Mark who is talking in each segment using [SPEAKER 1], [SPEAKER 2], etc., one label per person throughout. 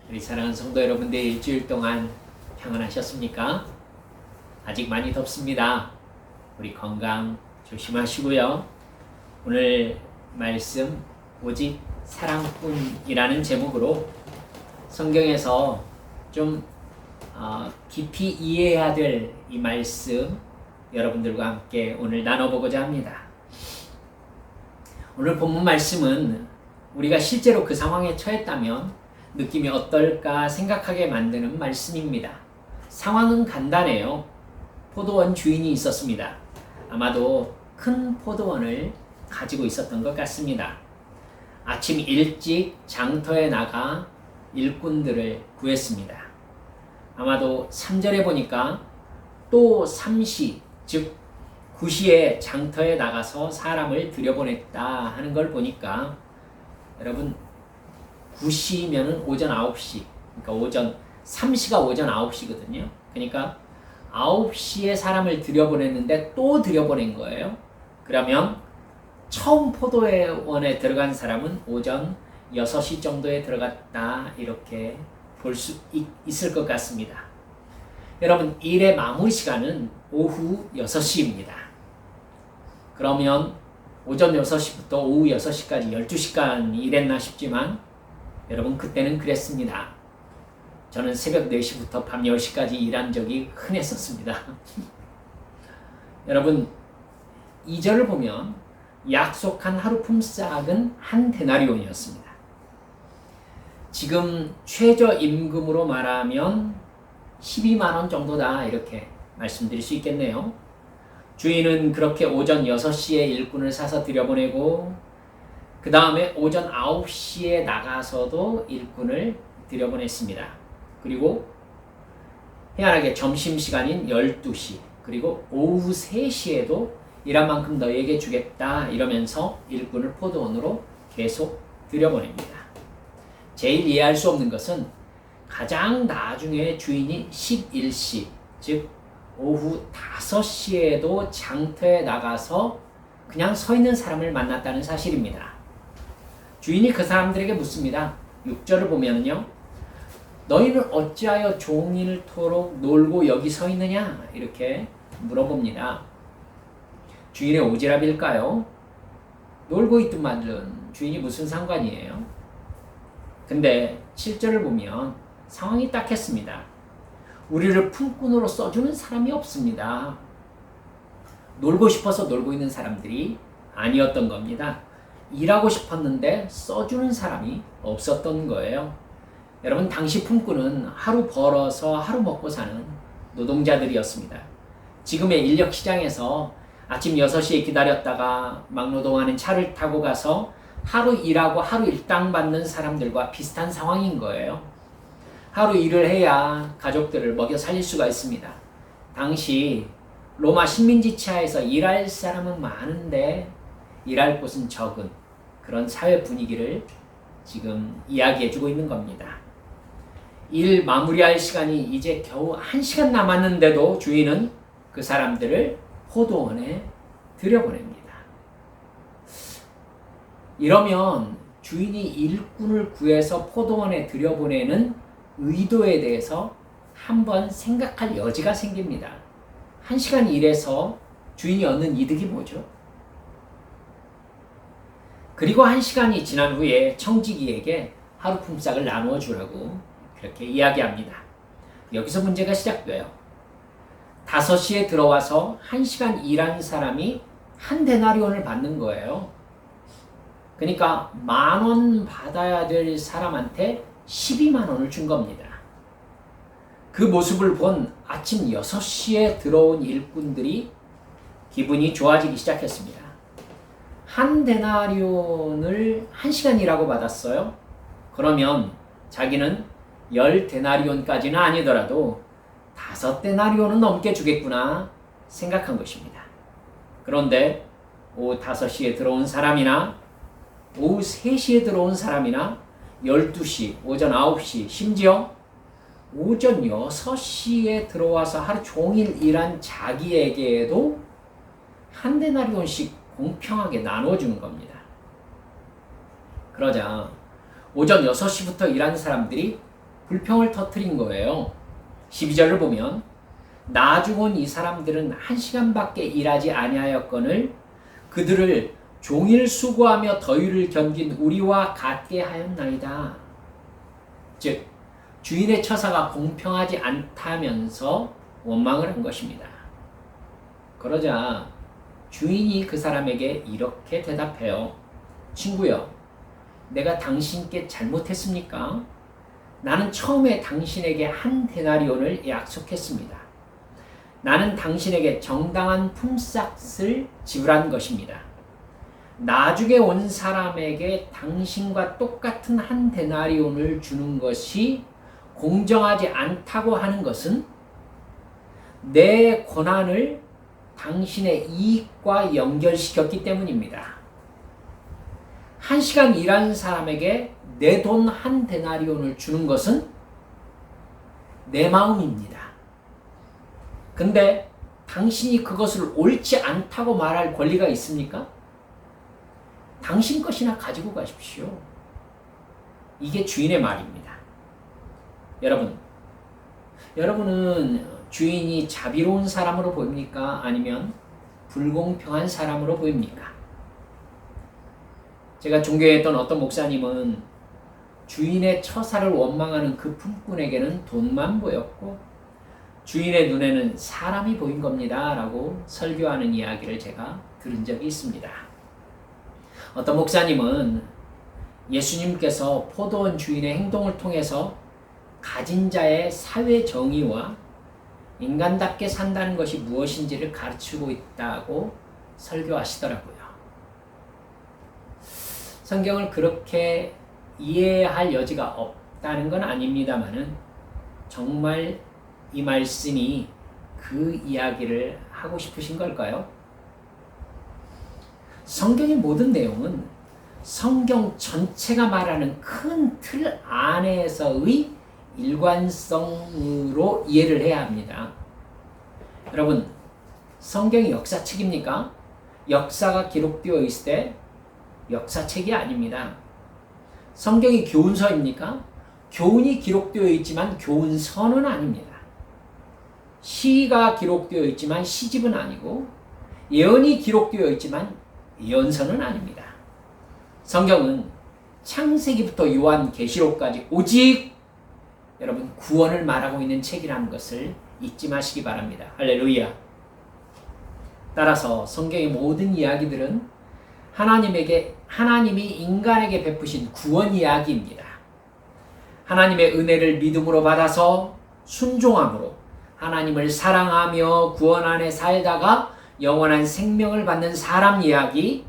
[SPEAKER 1] 우리 사랑하는 성도 여러분들, 일주일 동안 평안하셨습니까? 아직 많이 덥습니다. 우리 건강 조심하시고요. 오늘 말씀 오직 사랑뿐이라는 제목으로 성경에서 좀 깊이 이해해야 될 이 말씀 여러분들과 함께 오늘 나눠보고자 합니다. 오늘 본문 말씀은 우리가 실제로 그 상황에 처했다면 느낌이 어떨까 생각하게 만드는 말씀입니다. 상황은 간단해요. 포도원 주인이 있었습니다. 아마도 큰 포도원을 가지고 있었던 것 같습니다. 아침 일찍 장터에 나가 일꾼들을 구했습니다. 아마도 3절에 보니까 또 3시, 즉 9시에 장터에 나가서 사람을 들여보냈다 하는 걸 보니까 여러분 9시면은 오전 9시, 그러니까 오전 3시가 오전 9시거든요. 그러니까 9시에 사람을 들여보냈는데 또 들여보낸 거예요. 그러면 처음 포도원에 들어간 사람은 오전 6시 정도에 들어갔다, 이렇게 볼 수 있을 것 같습니다. 여러분, 일의 마무리 시간은 오후 6시입니다. 그러면 오전 6시부터 오후 6시까지 12시간 일했나 싶지만 여러분, 그때는 그랬습니다. 저는 새벽 4시부터 밤 10시까지 일한 적이 흔했었습니다. 여러분, 2절을 보면 약속한 하루 품삯은 한 데나리온이었습니다. 지금 최저임금으로 말하면 12만 원 정도다, 이렇게 말씀드릴 수 있겠네요. 주인은 그렇게 오전 6시에 일꾼을 사서 들여보내고 그 다음에 오전 9시에 나가서도 일꾼을 들여보냈습니다. 그리고 희한하게 점심시간인 12시, 그리고 오후 3시에도 일한 만큼 너희에게 주겠다, 이러면서 일꾼을 포도원으로 계속 들여보냅니다. 제일 이해할 수 없는 것은 가장 나중에 주인이 11시, 즉 오후 5시에도 장터에 나가서 그냥 서 있는 사람을 만났다는 사실입니다. 주인이 그 사람들에게 묻습니다. 6절을 보면요, 너희는 어찌하여 종일토록 놀고 여기 서 있느냐, 이렇게 물어봅니다. 주인의 오지랖일까요? 놀고 있든 말든 주인이 무슨 상관이에요? 근데 7절을 보면 상황이 딱했습니다. 우리를 품꾼으로 써주는 사람이 없습니다. 놀고 싶어서 놀고 있는 사람들이 아니었던 겁니다. 일하고 싶었는데 써주는 사람이 없었던 거예요. 여러분, 당시 품꾼은 하루 벌어서 하루 먹고 사는 노동자들이었습니다. 지금의 인력 시장에서 아침 6시에 기다렸다가 막노동하는 차를 타고 가서 하루 일하고 하루 일당 받는 사람들과 비슷한 상황인 거예요. 하루 일을 해야 가족들을 먹여 살릴 수가 있습니다. 당시 로마 식민지 치하에서 일할 사람은 많은데 일할 곳은 적은 그런 사회 분위기를 지금 이야기해주고 있는 겁니다. 일 마무리할 시간이 이제 겨우 1시간 남았는데도 주인은 그 사람들을 포도원에 들여보냅니다. 이러면 주인이 일꾼을 구해서 포도원에 들여보내는 의도에 대해서 한번 생각할 여지가 생깁니다. 1시간 일해서 주인이 얻는 이득이 뭐죠? 그리고 1시간이 지난 후에 청지기에게 하루 품삯을 나누어 주라고 그렇게 이야기합니다. 여기서 문제가 시작돼요. 5시에 들어와서 1시간 일한 사람이 한 데나리온을 받는 거예요. 그러니까 10,000원 받아야 될 사람한테 12만 원을 준 겁니다. 그 모습을 본 아침 6시에 들어온 일꾼들이 기분이 좋아지기 시작했습니다. 한 데나리온을 1시간 일하고 받았어요. 그러면 자기는 10데나리온까지는 아니더라도 5데나리온은 넘게 주겠구나 생각한 것입니다. 그런데 오후 5시에 들어온 사람이나 오후 3시에 들어온 사람이나 12시, 오전 9시, 심지어 오전 6시에 들어와서 하루 종일 일한 자기에게도 한 데나리온씩 공평하게 나눠주는 겁니다. 그러자 오전 6시부터 일하는 사람들이 불평을 터뜨린 거예요. 12절을 보면 나 죽은 이 사람들은 1시간밖에 일하지 아니하였거늘 그들을 종일 수고하며 더위를 견딘 우리와 같게 하였나이다. 즉 주인의 처사가 공평하지 않다면서 원망을 한 것입니다. 그러자 주인이 그 사람에게 이렇게 대답해요. 친구여, 내가 당신께 잘못했습니까? 나는 처음에 당신에게 한 데나리온을 약속했습니다. 나는 당신에게 정당한 품삯을 지불한 것입니다. 나중에 온 사람에게 당신과 똑같은 한 데나리온을 주는 것이 공정하지 않다고 하는 것은 내 권한을 당신의 이익과 연결시켰기 때문입니다. 1시간 일한 사람에게 내 돈 한 데나리온을 주는 것은 내 마음입니다. 근데 당신이 그것을 옳지 않다고 말할 권리가 있습니까? 당신 것이나 가지고 가십시오. 이게 주인의 말입니다. 여러분은 주인이 자비로운 사람으로 보입니까? 아니면 불공평한 사람으로 보입니까? 제가 존경했던 어떤 목사님은 주인의 처사를 원망하는 그 품꾼에게는 돈만 보였고 주인의 눈에는 사람이 보인 겁니다 라고 설교하는 이야기를 제가 들은 적이 있습니다. 어떤 목사님은 예수님께서 포도원 주인의 행동을 통해서 가진 자의 사회 정의와 인간답게 산다는 것이 무엇인지를 가르치고 있다고 설교하시더라고요. 성경을 그렇게 이해할 여지가 없다는 건 아닙니다만은 정말 이 말씀이 그 이야기를 하고 싶으신 걸까요? 성경의 모든 내용은 성경 전체가 말하는 큰 틀 안에서의 일관성으로 이해를 해야 합니다. 여러분, 성경이 역사책입니까? 역사가 기록되어 있을 때 역사책이 아닙니다. 성경이 교훈서입니까? 교훈이 기록되어 있지만 교훈서는 아닙니다. 시가 기록되어 있지만 시집은 아니고 예언이 기록되어 있지만 예언서는 아닙니다. 성경은 창세기부터 요한계시록까지 오직 여러분 구원을 말하고 있는 책이라는 것을 잊지 마시기 바랍니다. 할렐루야. 따라서 성경의 모든 이야기들은 하나님이 인간에게 베푸신 구원 이야기입니다. 하나님의 은혜를 믿음으로 받아서 순종함으로 하나님을 사랑하며 구원 안에 살다가 영원한 생명을 받는 사람 이야기,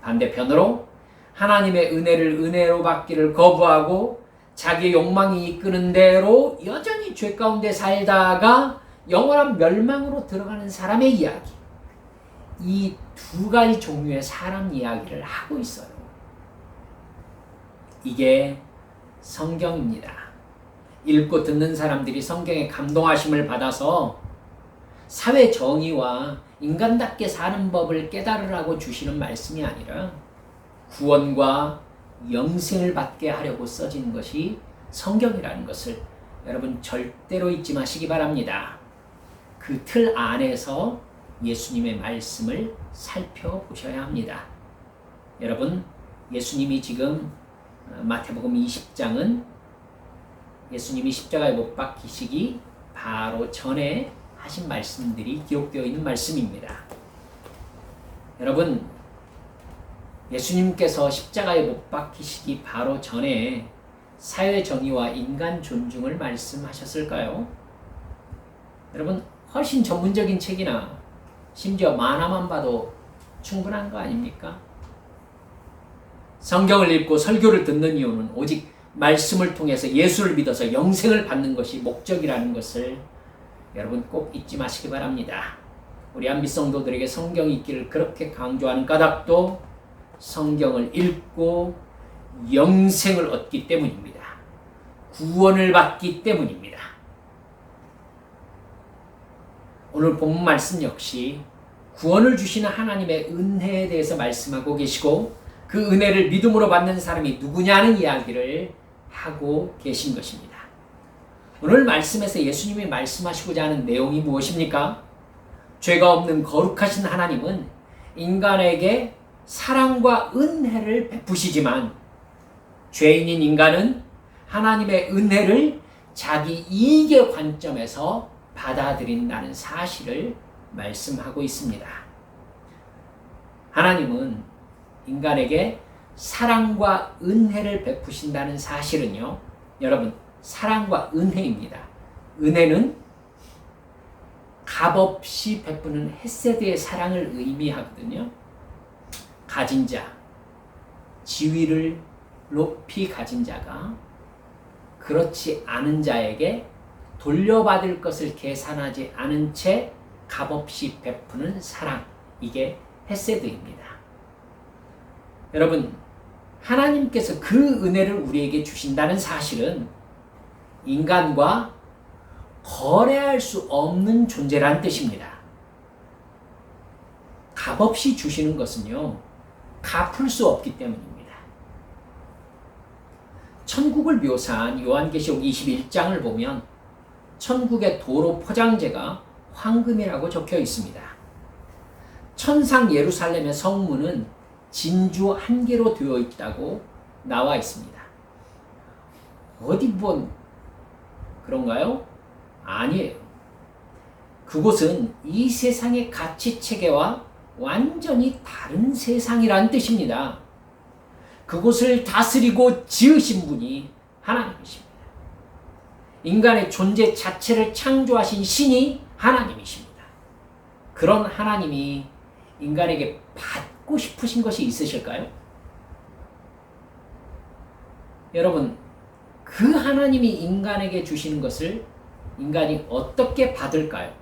[SPEAKER 1] 반대편으로 하나님의 은혜를 은혜로 받기를 거부하고 자기의 욕망이 이끄는 대로 여전히 죄 가운데 살다가 영원한 멸망으로 들어가는 사람의 이야기, 이 두 가지 종류의 사람 이야기를 하고 있어요. 이게 성경입니다. 읽고 듣는 사람들이 성경의 감동하심을 받아서 사회 정의와 인간답게 사는 법을 깨달으라고 주시는 말씀이 아니라 구원과 영생을 받게 하려고 써진 것이 성경이라는 것을 여러분 절대로 잊지 마시기 바랍니다. 그 틀 안에서 예수님의 말씀을 살펴보셔야 합니다. 여러분, 예수님이 지금 마태복음 20장은 예수님이 십자가에 못 박히시기 바로 전에 하신 말씀들이 기록되어 있는 말씀입니다. 여러분, 예수님께서 십자가에 못 박히시기 바로 전에 사회 정의와 인간 존중을 말씀하셨을까요? 여러분, 훨씬 전문적인 책이나 심지어 만화만 봐도 충분한 거 아닙니까? 성경을 읽고 설교를 듣는 이유는 오직 말씀을 통해서 예수를 믿어서 영생을 받는 것이 목적이라는 것을 여러분 꼭 잊지 마시기 바랍니다. 우리 한빛 성도들에게 성경이 있기를 그렇게 강조하는 까닭도 성경을 읽고 영생을 얻기 때문입니다. 구원을 받기 때문입니다. 오늘 본문 말씀 역시 구원을 주시는 하나님의 은혜에 대해서 말씀하고 계시고 그 은혜를 믿음으로 받는 사람이 누구냐는 이야기를 하고 계신 것입니다. 오늘 말씀에서 예수님이 말씀하시고자 하는 내용이 무엇입니까? 죄가 없는 거룩하신 하나님은 인간에게 사랑과 은혜를 베푸시지만 죄인인 인간은 하나님의 은혜를 자기 이익의 관점에서 받아들인다는 사실을 말씀하고 있습니다. 하나님은 인간에게 사랑과 은혜를 베푸신다는 사실은요, 여러분, 사랑과 은혜입니다. 은혜는 값없이 베푸는 헤세드의 사랑을 의미하거든요. 가진 자, 지위를 높이 가진 자가 그렇지 않은 자에게 돌려받을 것을 계산하지 않은 채 값없이 베푸는 사랑, 이게 헤세드입니다. 여러분, 하나님께서 그 은혜를 우리에게 주신다는 사실은 인간과 거래할 수 없는 존재라는 뜻입니다. 값없이 주시는 것은요, 갚을 수 없기 때문입니다. 천국을 묘사한 요한계시록 21장을 보면 천국의 도로 포장재가 황금이라고 적혀 있습니다. 천상 예루살렘의 성문은 진주 한 개로 되어 있다고 나와 있습니다. 어디 그런가요? 아니에요. 그곳은 이 세상의 가치 체계와 완전히 다른 세상이란 뜻입니다. 그곳을 다스리고 지으신 분이 하나님이십니다. 인간의 존재 자체를 창조하신 신이 하나님이십니다. 그런 하나님이 인간에게 받고 싶으신 것이 있으실까요? 여러분, 그 하나님이 인간에게 주시는 것을 인간이 어떻게 받을까요?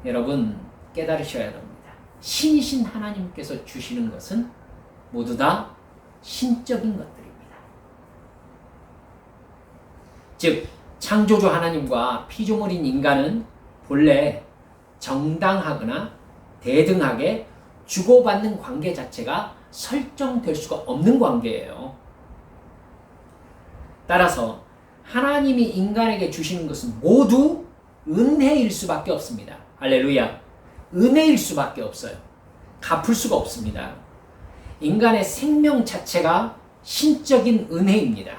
[SPEAKER 1] 여러분, 깨달으셔야 합니다. 신이신 하나님께서 주시는 것은 모두 다 신적인 것들입니다. 즉, 창조주 하나님과 피조물인 인간은 본래 정당하거나 대등하게 주고받는 관계 자체가 설정될 수가 없는 관계예요. 따라서 하나님이 인간에게 주시는 것은 모두 은혜일 수밖에 없습니다. 할렐루야. 은혜일 수밖에 없어요. 갚을 수가 없습니다. 인간의 생명 자체가 신적인 은혜입니다.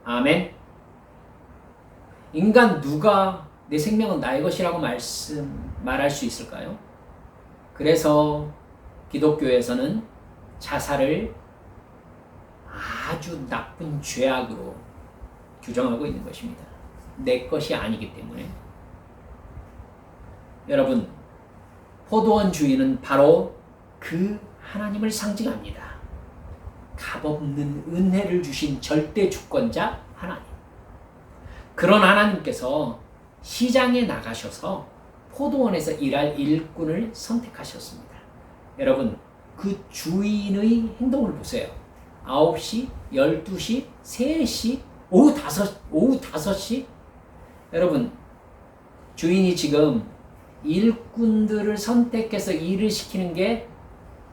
[SPEAKER 1] 아멘. 인간 누가 내 생명은 나의 것이라고 말할 수 있을까요? 그래서 기독교에서는 자살을 아주 나쁜 죄악으로 규정하고 있는 것입니다. 내 것이 아니기 때문에. 여러분, 포도원 주인은 바로 그 하나님을 상징합니다. 값없는 은혜를 주신 절대 주권자 하나님. 그런 하나님께서 시장에 나가셔서 포도원에서 일할 일꾼을 선택하셨습니다. 여러분, 그 주인의 행동을 보세요. 9시, 12시, 3시, 오후 5시. 여러분, 주인이 지금 일꾼들을 선택해서 일을 시키는 게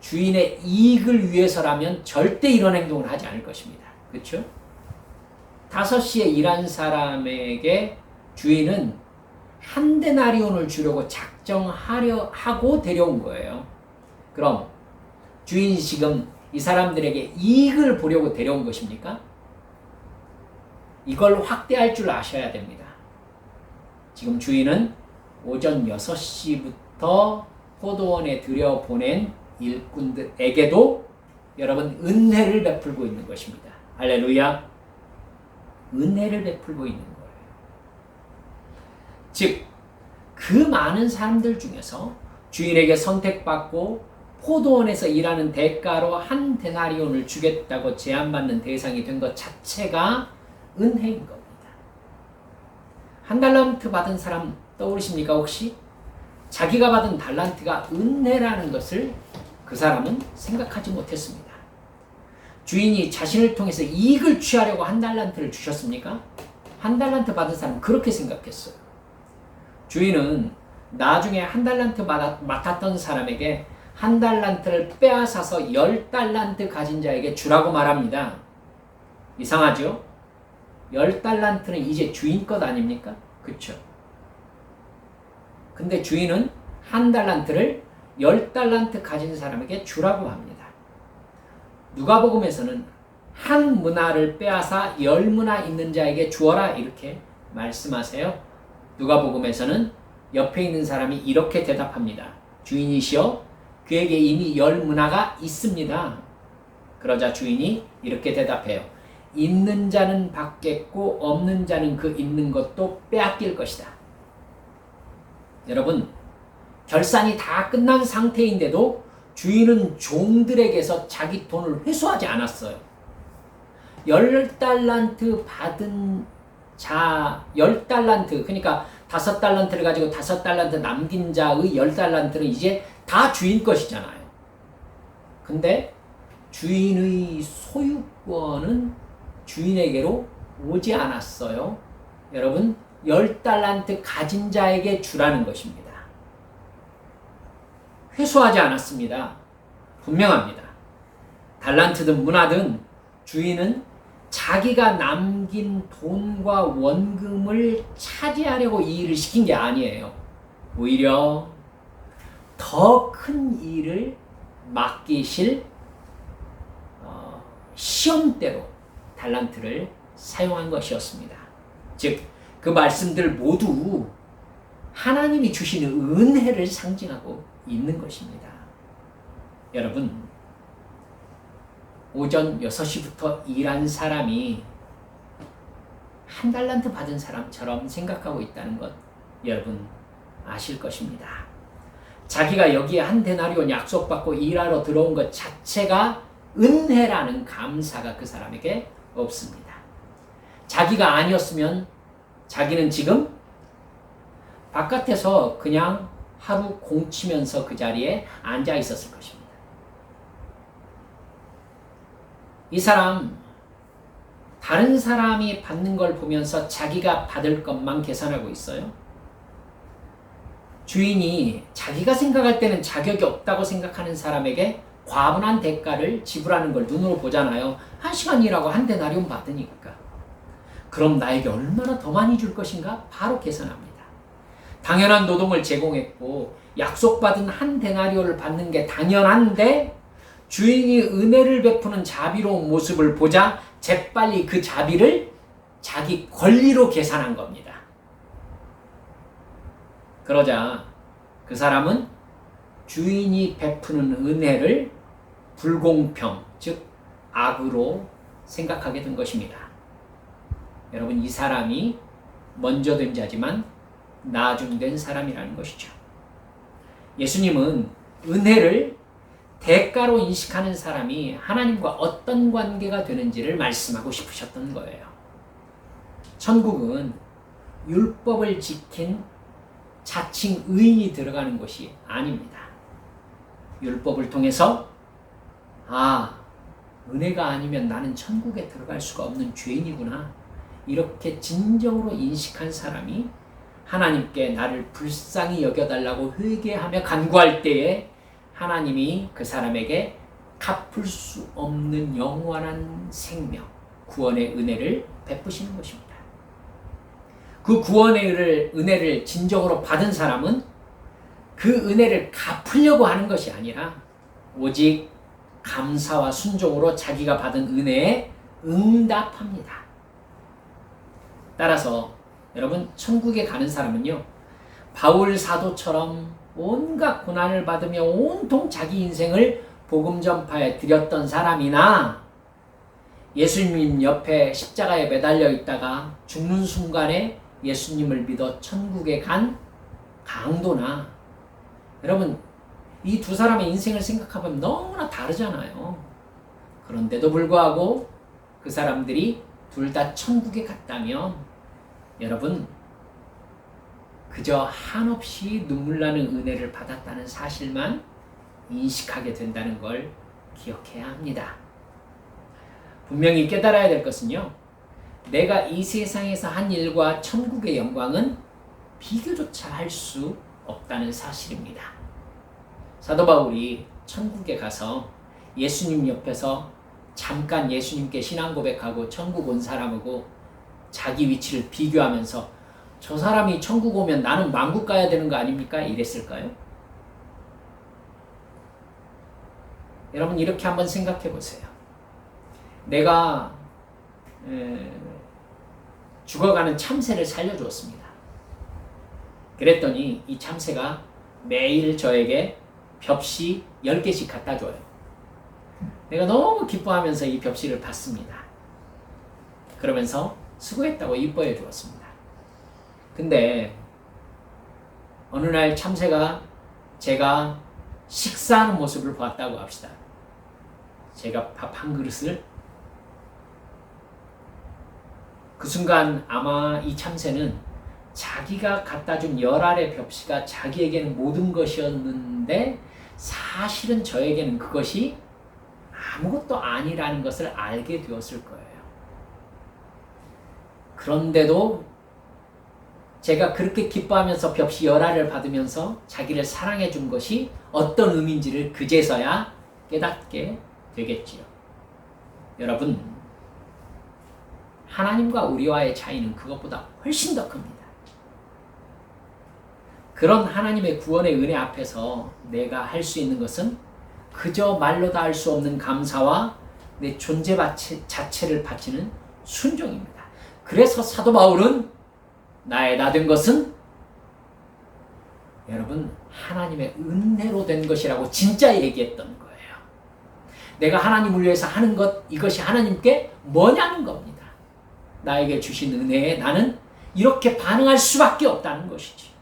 [SPEAKER 1] 주인의 이익을 위해서라면 절대 이런 행동을 하지 않을 것입니다. 그렇죠? 5시에 일한 사람에게 주인은 한 데나리온을 주려고 작정하고 데려온 거예요. 그럼 주인이 지금 이 사람들에게 이익을 보려고 데려온 것입니까? 이걸 확대할 줄 아셔야 됩니다. 지금 주인은 오전 6시부터 포도원에 들여보낸 일꾼들에게도 여러분 은혜를 베풀고 있는 것입니다. 할렐루야. 은혜를 베풀고 있는 거예요. 즉, 그 많은 사람들 중에서 주인에게 선택받고 포도원에서 일하는 대가로 한 데나리온을 주겠다고 제안받는 대상이 된 것 자체가 은혜인 겁니다. 한 달란트 받은 사람 떠오르십니까 혹시? 자기가 받은 달란트가 은혜라는 것을 그 사람은 생각하지 못했습니다. 주인이 자신을 통해서 이익을 취하려고 한 달란트를 주셨습니까? 한 달란트 받은 사람은 그렇게 생각했어요. 주인은 나중에 한 달란트 맡았던 사람에게 한 달란트를 빼앗아서 10달란트 가진 자에게 주라고 말합니다. 이상하죠? 10달란트는 이제 주인 것 아닙니까? 그쵸? 근데 주인은 한 달란트를 10달란트 가진 사람에게 주라고 합니다. 누가복음에서는 한 문화를 빼앗아 10문화 있는 자에게 주어라 이렇게 말씀하세요. 누가복음에서는 옆에 있는 사람이 이렇게 대답합니다. 주인이시여 그에게 이미 10문화가 있습니다. 그러자 주인이 이렇게 대답해요. 있는 자는 받겠고 없는 자는 그 있는 것도 빼앗길 것이다. 여러분, 결산이 다 끝난 상태인데도 주인은 종들에게서 자기 돈을 회수하지 않았어요. 10달란트 받은 자, 10달란트, 그러니까 5달란트를 가지고 5달란트 남긴 자의 10달란트는 이제 다 주인 것이잖아요. 근데 주인의 소유권은 주인에게로 오지 않았어요. 여러분, 10달란트 가진 자에게 주라는 것입니다. 회수하지 않았습니다. 분명합니다. 달란트든 문화든 주인은 자기가 남긴 돈과 원금을 차지하려고 이 일을 시킨 게 아니에요. 오히려 더 큰 일을 맡기실 시험대로 달란트를 사용한 것이었습니다. 즉, 그 말씀들 모두 하나님이 주시는 은혜를 상징하고 있는 것입니다. 여러분, 오전 6시부터 일한 사람이 한 달란트 받은 사람처럼 생각하고 있다는 것 여러분 아실 것입니다. 자기가 여기에 한 데나리온 약속받고 일하러 들어온 것 자체가 은혜라는 감사가 그 사람에게 없습니다. 자기가 아니었으면 자기는 지금 바깥에서 그냥 하루 공치면서 그 자리에 앉아 있었을 것입니다. 이 사람, 다른 사람이 받는 걸 보면서 자기가 받을 것만 계산하고 있어요. 주인이 자기가 생각할 때는 자격이 없다고 생각하는 사람에게 과분한 대가를 지불하는 걸 눈으로 보잖아요. 1시간 일하고 한 데나리온 받으니까. 그럼 나에게 얼마나 더 많이 줄 것인가? 바로 계산합니다. 당연한 노동을 제공했고 약속받은 한 데나리온을 받는 게 당연한데 주인이 은혜를 베푸는 자비로운 모습을 보자 재빨리 그 자비를 자기 권리로 계산한 겁니다. 그러자 그 사람은 주인이 베푸는 은혜를 불공평, 즉 악으로 생각하게 된 것입니다. 여러분, 이 사람이 먼저 된 자지만 나중된 사람이라는 것이죠. 예수님은 은혜를 대가로 인식하는 사람이 하나님과 어떤 관계가 되는지를 말씀하고 싶으셨던 거예요. 천국은 율법을 지킨 자칭 의인이 들어가는 곳이 아닙니다. 율법을 통해서 은혜가 아니면 나는 천국에 들어갈 수가 없는 죄인이구나, 이렇게 진정으로 인식한 사람이 하나님께 나를 불쌍히 여겨달라고 회개하며 간구할 때에 하나님이 그 사람에게 갚을 수 없는 영원한 생명, 구원의 은혜를 베푸시는 것입니다. 그 구원의 은혜를 진정으로 받은 사람은 그 은혜를 갚으려고 하는 것이 아니라 오직 감사와 순종으로 자기가 받은 은혜에 응답합니다. 따라서 여러분, 천국에 가는 사람은요, 바울 사도처럼 온갖 고난을 받으며 온통 자기 인생을 복음 전파에 드렸던 사람이나 예수님 옆에 십자가에 매달려 있다가 죽는 순간에 예수님을 믿어 천국에 간 강도나, 여러분, 이 두 사람의 인생을 생각하면 너무나 다르잖아요. 그런데도 불구하고 그 사람들이 둘 다 천국에 갔다면 여러분, 그저 한없이 눈물나는 은혜를 받았다는 사실만 인식하게 된다는 걸 기억해야 합니다. 분명히 깨달아야 될 것은요, 내가 이 세상에서 한 일과 천국의 영광은 비교조차 할 수 없다는 사실입니다. 사도 바울이 천국에 가서 예수님 옆에서 잠깐 예수님께 신앙 고백하고 천국 온 사람하고 자기 위치를 비교하면서 저 사람이 천국 오면 나는 만국 가야 되는 거 아닙니까? 이랬을까요? 여러분 이렇게 한번 생각해 보세요. 내가 죽어가는 참새를 살려주었습니다. 그랬더니 이 참새가 매일 저에게 벽시 10개씩 갖다 줘요. 내가 너무 기뻐하면서 이 벽시를 받습니다. 그러면서 수고했다고 이뻐해 주었습니다. 근데 어느 날 참새가 제가 식사하는 모습을 봤다고 합시다. 제가 밥 한 그릇을 그 순간 아마 이 참새는 자기가 갖다 준 10알의 벽시가 자기에게는 모든 것이었는데 사실은 저에게는 그것이 아무것도 아니라는 것을 알게 되었을 거예요. 그런데도 제가 그렇게 기뻐하면서 벽시 10알을 받으면서 자기를 사랑해 준 것이 어떤 의미인지를 그제서야 깨닫게 되겠지요. 여러분, 하나님과 우리와의 차이는 그것보다 훨씬 더 큽니다. 그런 하나님의 구원의 은혜 앞에서 내가 할 수 있는 것은 그저 말로 다 할 수 없는 감사와 내 존재 자체를 바치는 순종입니다. 그래서 사도 바울은 나의 나 된 것은 여러분 하나님의 은혜로 된 것이라고 진짜 얘기했던 거예요. 내가 하나님을 위해서 하는 것, 이것이 하나님께 뭐냐는 겁니다. 나에게 주신 은혜에 나는 이렇게 반응할 수밖에 없다는 것이지.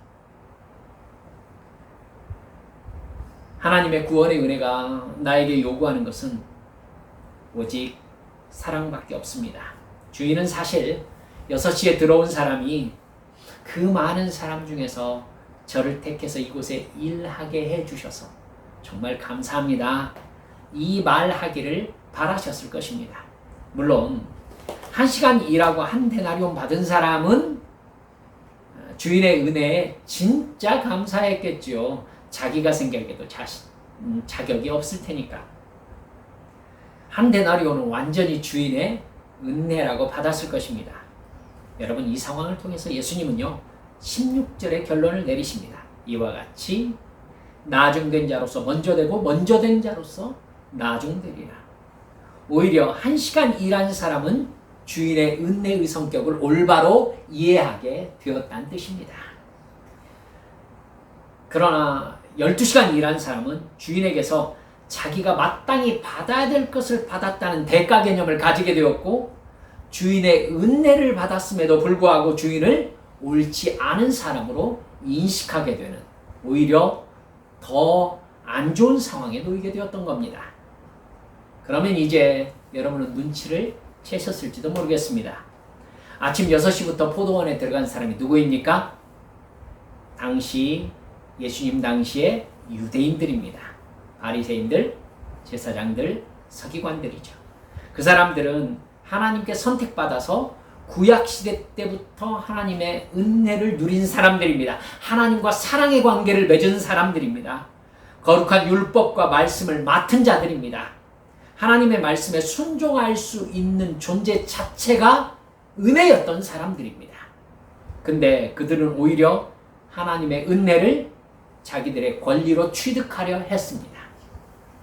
[SPEAKER 1] 하나님의 구원의 은혜가 나에게 요구하는 것은 오직 사랑밖에 없습니다. 주인은 사실 6시에 들어온 사람이 그 많은 사람 중에서 저를 택해서 이곳에 일하게 해주셔서 정말 감사합니다. 이 말하기를 바라셨을 것입니다. 물론 1시간 일하고 한 데나리온 받은 사람은 주인의 은혜에 진짜 감사했겠지요. 자기가 생각해도 자격이 없을 테니까. 한 데나리온은 완전히 주인의 은혜라고 받았을 것입니다. 여러분 이 상황을 통해서 예수님은요 16절의 결론을 내리십니다. 이와 같이 나중된 자로서 먼저 되고 먼저 된 자로서 나중되리라. 오히려 1시간 일한 사람은 주인의 은혜의 성격을 올바로 이해하게 되었다는 뜻입니다. 그러나 12시간 일한 사람은 주인에게서 자기가 마땅히 받아야 될 것을 받았다는 대가 개념을 가지게 되었고 주인의 은혜를 받았음에도 불구하고 주인을 옳지 않은 사람으로 인식하게 되는 오히려 더 안 좋은 상황에 놓이게 되었던 겁니다. 그러면 이제 여러분은 눈치를 채셨을지도 모르겠습니다. 아침 6시부터 포도원에 들어간 사람이 누구입니까? 당시 예수님 당시의 유대인들입니다. 바리새인들, 제사장들, 서기관들이죠. 그 사람들은 하나님께 선택받아서 구약시대 때부터 하나님의 은혜를 누린 사람들입니다. 하나님과 사랑의 관계를 맺은 사람들입니다. 거룩한 율법과 말씀을 맡은 자들입니다. 하나님의 말씀에 순종할 수 있는 존재 자체가 은혜였던 사람들입니다. 근데 그들은 오히려 하나님의 은혜를 자기들의 권리로 취득하려 했습니다.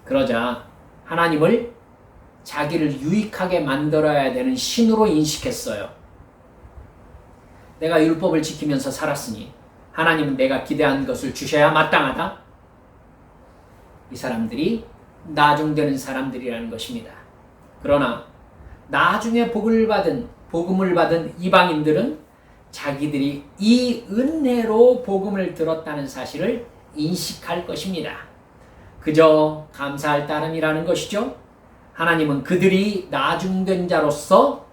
[SPEAKER 1] 그러자 하나님을 자기를 유익하게 만들어야 되는 신으로 인식했어요. 내가 율법을 지키면서 살았으니 하나님은 내가 기대한 것을 주셔야 마땅하다. 이 사람들이 나중되는 사람들이라는 것입니다. 그러나 나중에 복음을 받은 이방인들은 자기들이 이 은혜로 복음을 들었다는 사실을 인식할 것입니다. 그저 감사할 따름이라는 것이죠. 하나님은 그들이 나중된 자로서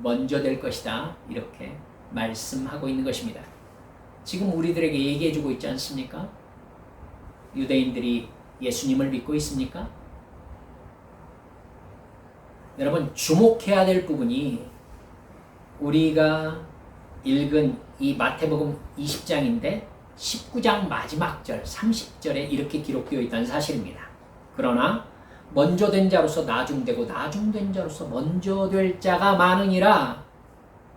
[SPEAKER 1] 먼저 될 것이다. 이렇게 말씀하고 있는 것입니다. 지금 우리들에게 얘기해주고 있지 않습니까? 유대인들이 예수님을 믿고 있습니까? 여러분 주목해야 될 부분이 우리가 읽은 이 마태복음 20장인데 19장 마지막 절 30절에 이렇게 기록되어 있다는 사실입니다. 그러나 먼저 된 자로서 나중되고 나중된 자로서 먼저 될 자가 많으니라.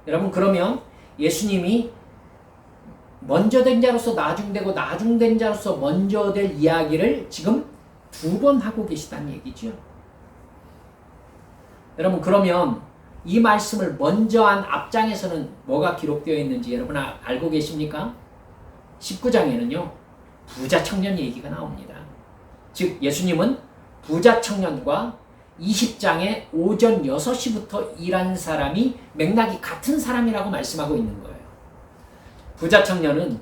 [SPEAKER 1] 여러분, 그러면 예수님이 먼저 된 자로서 나중되고 나중된 자로서 먼저 될 이야기를 지금 2번 하고 계시다는 얘기죠. 여러분, 그러면 이 말씀을 먼저 한 앞장에서는 뭐가 기록되어 있는지 여러분 알고 계십니까? 19장에는요 부자 청년 얘기가 나옵니다. 즉 예수님은 부자 청년과 20장의 오전 6시부터 일한 사람이 맥락이 같은 사람이라고 말씀하고 있는 거예요. 부자 청년은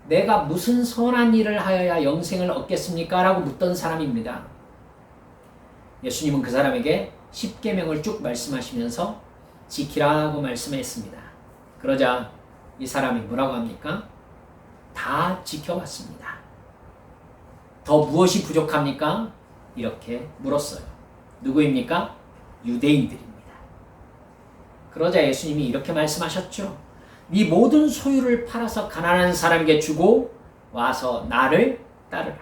[SPEAKER 1] 내가 무슨 선한 일을 하여야 영생을 얻겠습니까? 라고 묻던 사람입니다. 예수님은 그 사람에게 10계명을 쭉 말씀하시면서 지키라고 말씀했습니다. 그러자 이 사람이 뭐라고 합니까? 다 지켜왔습니다. 더 무엇이 부족합니까? 이렇게 물었어요. 누구입니까? 유대인들입니다. 그러자 예수님이 이렇게 말씀하셨죠. 네 모든 소유를 팔아서 가난한 사람에게 주고 와서 나를 따르라.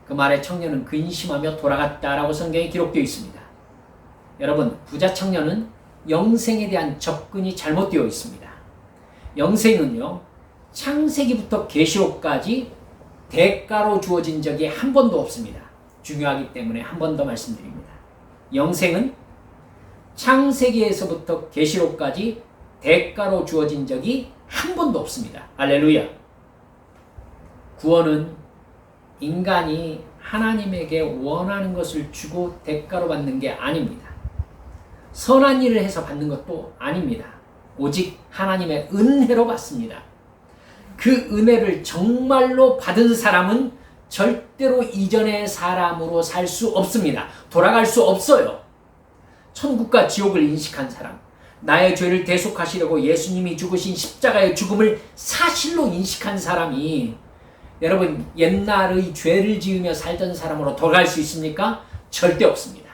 [SPEAKER 1] 그 말에 청년은 근심하며 돌아갔다라고 성경에 기록되어 있습니다. 여러분, 부자 청년은 영생에 대한 접근이 잘못되어 있습니다. 영생은요, 창세기부터 계시록까지 대가로 주어진 적이 한 번도 없습니다. 중요하기 때문에 한 번 더 말씀드립니다. 영생은 창세기에서부터 계시록까지 대가로 주어진 적이 한 번도 없습니다. 할렐루야. 구원은 인간이 하나님에게 원하는 것을 주고 대가로 받는 게 아닙니다. 선한 일을 해서 받는 것도 아닙니다. 오직 하나님의 은혜로 받습니다. 그 은혜를 정말로 받은 사람은 절대로 이전의 사람으로 살 수 없습니다. 돌아갈 수 없어요. 천국과 지옥을 인식한 사람, 나의 죄를 대속하시려고 예수님이 죽으신 십자가의 죽음을 사실로 인식한 사람이 여러분 옛날의 죄를 지으며 살던 사람으로 돌아갈 수 있습니까? 절대 없습니다.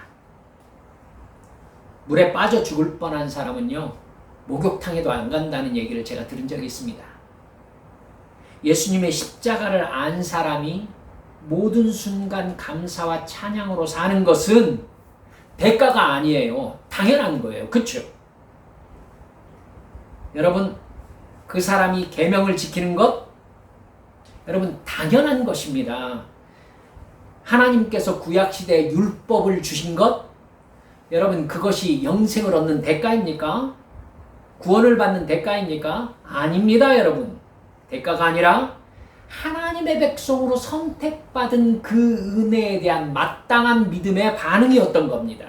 [SPEAKER 1] 물에 빠져 죽을 뻔한 사람은요, 목욕탕에도 안 간다는 얘기를 제가 들은 적이 있습니다. 예수님의 십자가를 안 사람이 모든 순간 감사와 찬양으로 사는 것은 대가가 아니에요. 당연한 거예요. 그렇죠? 여러분, 그 사람이 계명을 지키는 것, 여러분 당연한 것입니다. 하나님께서 구약시대에 율법을 주신 것, 여러분 그것이 영생을 얻는 대가입니까? 구원을 받는 대가입니까? 아닙니다, 여러분. 대가가 아니라 하나님의 백성으로 선택받은 그 은혜에 대한 마땅한 믿음의 반응이었던 겁니다.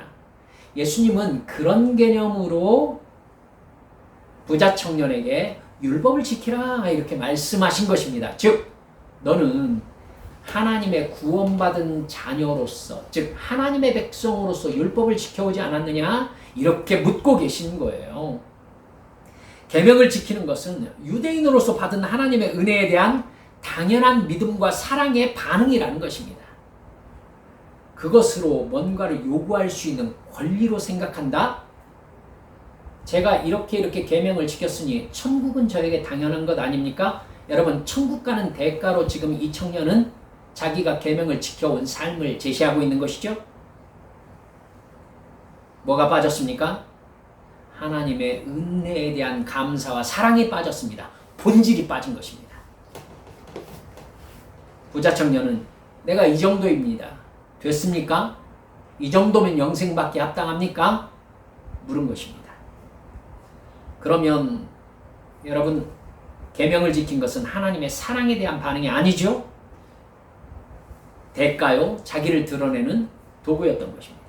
[SPEAKER 1] 예수님은 그런 개념으로 부자 청년에게 율법을 지키라 이렇게 말씀하신 것입니다. 즉 너는 하나님의 구원받은 자녀로서, 즉 하나님의 백성으로서 율법을 지켜오지 않았느냐 이렇게 묻고 계신 거예요. 계명을 지키는 것은 유대인으로서 받은 하나님의 은혜에 대한 당연한 믿음과 사랑의 반응이라는 것입니다. 그것으로 뭔가를 요구할 수 있는 권리로 생각한다? 제가 이렇게 계명을 지켰으니 천국은 저에게 당연한 것 아닙니까? 여러분, 천국 가는 대가로 지금 이 청년은 자기가 계명을 지켜온 삶을 제시하고 있는 것이죠. 뭐가 빠졌습니까? 하나님의 은혜에 대한 감사와 사랑이 빠졌습니다. 본질이 빠진 것입니다. 부자 청년은 내가 이 정도입니다. 됐습니까? 이 정도면 영생받기 합당합니까? 물은 것입니다. 그러면 여러분, 계명을 지킨 것은 하나님의 사랑에 대한 반응이 아니죠? 대가요, 자기를 드러내는 도구였던 것입니다.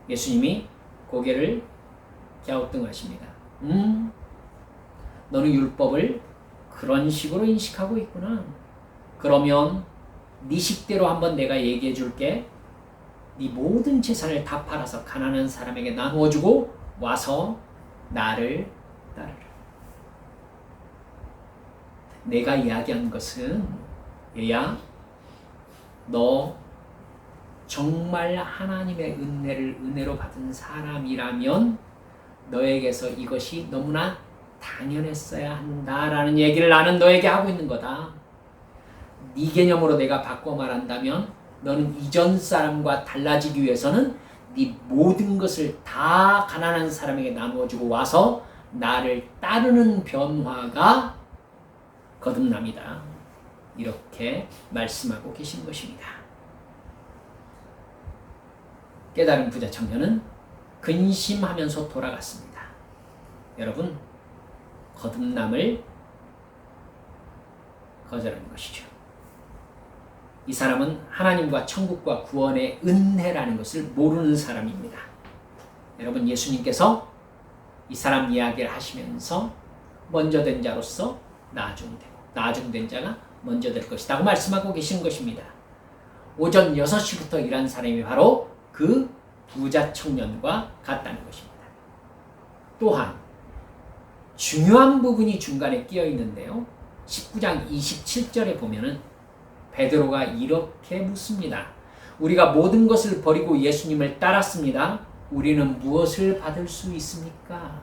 [SPEAKER 1] 예수님이 고개를 갸우뚱하십니다. 너는 율법을 그런 식으로 인식하고 있구나. 그러면 네 식대로 한번 내가 얘기해 줄게. 네 모든 재산을 다 팔아서 가난한 사람에게 나누어주고 와서 나를 따르라. 내가 이야기한 것은 얘야, 너 정말 하나님의 은혜로 받은 사람이라면 너에게서 이것이 너무나 당연했어야 한다라는 얘기를 나는 너에게 하고 있는 거다. 네 개념으로 내가 바꿔 말한다면 너는 이전 사람과 달라지기 위해서는 네 모든 것을 다 가난한 사람에게 나누어주고 와서 나를 따르는 변화가 거듭남이다. 이렇게 말씀하고 계신 것입니다. 깨달은 부자 청년은 근심하면서 돌아갔습니다. 여러분, 거듭남을 거절한 것이죠. 이 사람은 하나님과 천국과 구원의 은혜라는 것을 모르는 사람입니다. 여러분, 예수님께서 이 사람 이야기를 하시면서 먼저 된 자로서 나중되고 나중된 자가 먼저 될 것이라고 말씀하고 계신 것입니다. 오전 6시부터 일한 사람이 바로 그 부자 청년과 같다는 것입니다. 또한 중요한 부분이 중간에 끼어 있는데요. 19장 27절에 보면은 베드로가 이렇게 묻습니다. 우리가 모든 것을 버리고 예수님을 따랐습니다. 우리는 무엇을 받을 수 있습니까?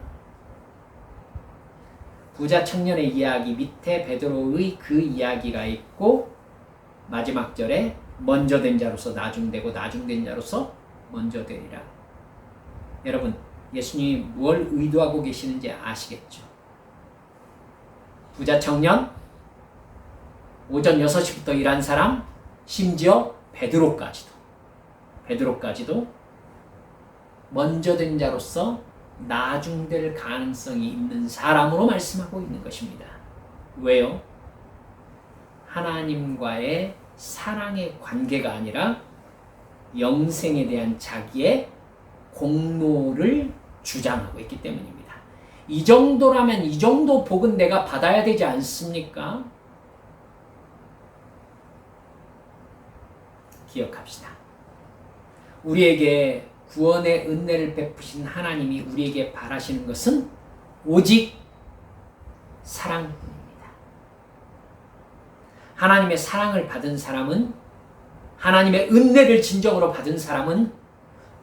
[SPEAKER 1] 부자 청년의 이야기 밑에 베드로의 그 이야기가 있고 마지막 절에 먼저 된 자로서 나중되고 나중된 자로서 먼저 되리라. 여러분, 예수님이 뭘 의도하고 계시는지 아시겠죠? 부자 청년, 오전 6시부터 일한 사람, 심지어 베드로까지도 먼저 된 자로서 나중될 가능성이 있는 사람으로 말씀하고 있는 것입니다. 왜요? 하나님과의 사랑의 관계가 아니라 영생에 대한 자기의 공로를 주장하고 있기 때문입니다. 이 정도라면 이 정도 복은 내가 받아야 되지 않습니까? 기억합시다. 우리에게 구원의 은혜를 베푸신 하나님이 우리에게 바라시는 것은 오직 사랑뿐입니다. 하나님의 사랑을 받은 사람은, 하나님의 은혜를 진정으로 받은 사람은,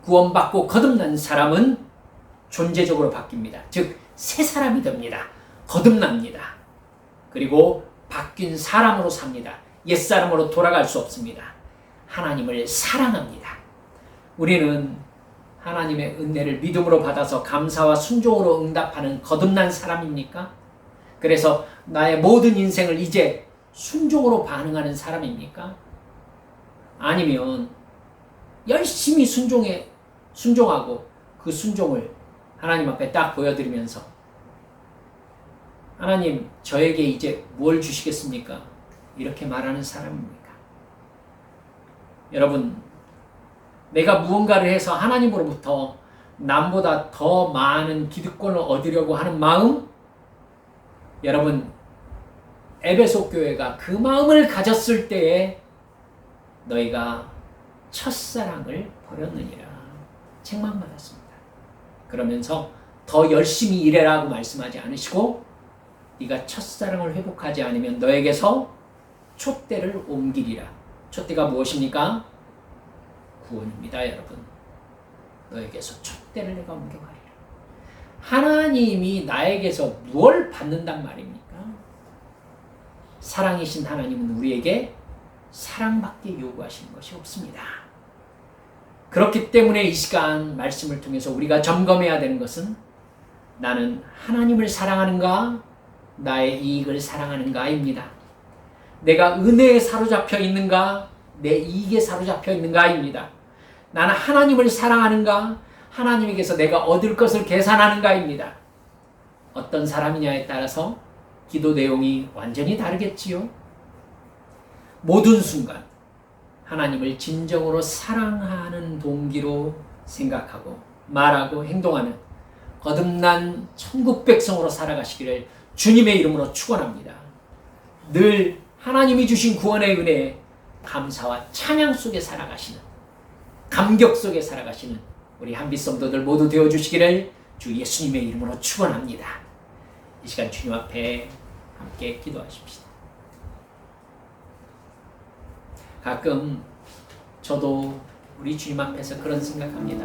[SPEAKER 1] 구원받고 거듭난 사람은 존재적으로 바뀝니다. 즉 새 사람이 됩니다. 거듭납니다. 그리고 바뀐 사람으로 삽니다. 옛사람으로 돌아갈 수 없습니다. 하나님을 사랑합니다. 우리는 하나님의 은혜를 믿음으로 받아서 감사와 순종으로 응답하는 거듭난 사람입니까? 그래서 나의 모든 인생을 이제 순종으로 반응하는 사람입니까? 아니면 열심히 순종하고 그 순종을 하나님 앞에 딱 보여드리면서 하나님, 저에게 이제 뭘 주시겠습니까? 이렇게 말하는 사람입니까? 여러분, 내가 무언가를 해서 하나님으로부터 남보다 더 많은 기득권을 얻으려고 하는 마음, 여러분, 에베소 교회가 그 마음을 가졌을 때에 너희가 첫사랑을 버렸느니라 책망받았습니다. 그러면서 더 열심히 일해라고 말씀하지 않으시고 네가 첫사랑을 회복하지 않으면 너에게서 촛대를 옮기리라. 촛대가 무엇입니까? 구원입니다, 여러분. 너에게서 촛대를 내가 옮겨가리라. 하나님이 나에게서 무엇을 받는단 말입니까? 사랑이신 하나님은 우리에게 사랑밖에 요구하시는 것이 없습니다. 그렇기 때문에 이 시간 말씀을 통해서 우리가 점검해야 되는 것은 나는 하나님을 사랑하는가, 나의 이익을 사랑하는가입니다. 내가 은혜에 사로잡혀 있는가, 내 이익에 사로잡혀 있는가입니다. 나는 하나님을 사랑하는가, 하나님에게서 내가 얻을 것을 계산하는가입니다. 어떤 사람이냐에 따라서 기도 내용이 완전히 다르겠지요. 모든 순간 하나님을 진정으로 사랑하는 동기로 생각하고 말하고 행동하는 거듭난 천국 백성으로 살아가시기를 주님의 이름으로 축원합니다. 늘 하나님이 주신 구원의 은혜에 감사와 찬양 속에 살아가시는, 감격 속에 살아가시는 우리 한빛 성도들 모두 되어주시기를 주 예수님의 이름으로 축원합니다. 이 시간 주님 앞에 함께 기도하십시다. 가끔 저도 우리 주님 앞에서 그런 생각합니다.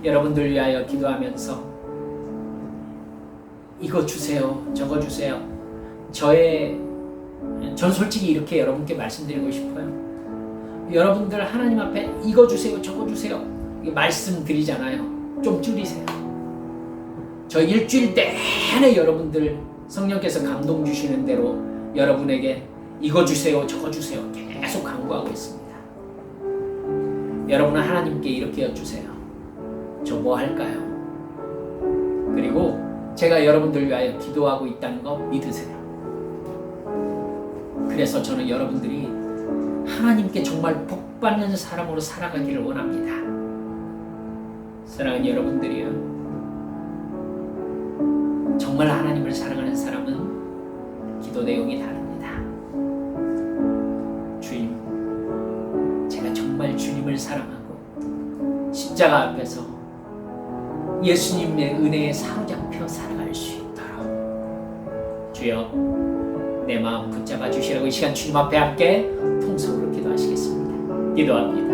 [SPEAKER 1] 여러분들 위하여 기도하면서 이거 주세요, 저거 주세요. 전 솔직히 이렇게 여러분께 말씀드리고 싶어요. 여러분들 하나님 앞에 이거 주세요, 저거 주세요. 말씀드리잖아요. 좀 줄이세요. 저 일주일 내내 여러분들 성령께서 감동 주시는 대로 여러분에게 이거 주세요, 저거 주세요. 계속 강구하고 있습니다. 여러분은 하나님께 이렇게 여쭈세요. 저 뭐 할까요? 그리고 제가 여러분들 위하여 기도하고 있다는 거 믿으세요. 그래서 저는 여러분들이 하나님께 정말 복받는 사람으로 살아가기를 원합니다. 사랑하는 여러분들이요, 정말 하나님을 사랑하는 사람은 기도 내용이 다릅니다. 주님, 제가 정말 주님을 사랑하고 십자가 앞에서 예수님의 은혜에 사로잡혀 살아갈 수 있도록 주여 내 마음 붙잡아 주시라고 이 시간 주님 앞에 함께 통성으로 기도하시겠습니다. 기도합니다.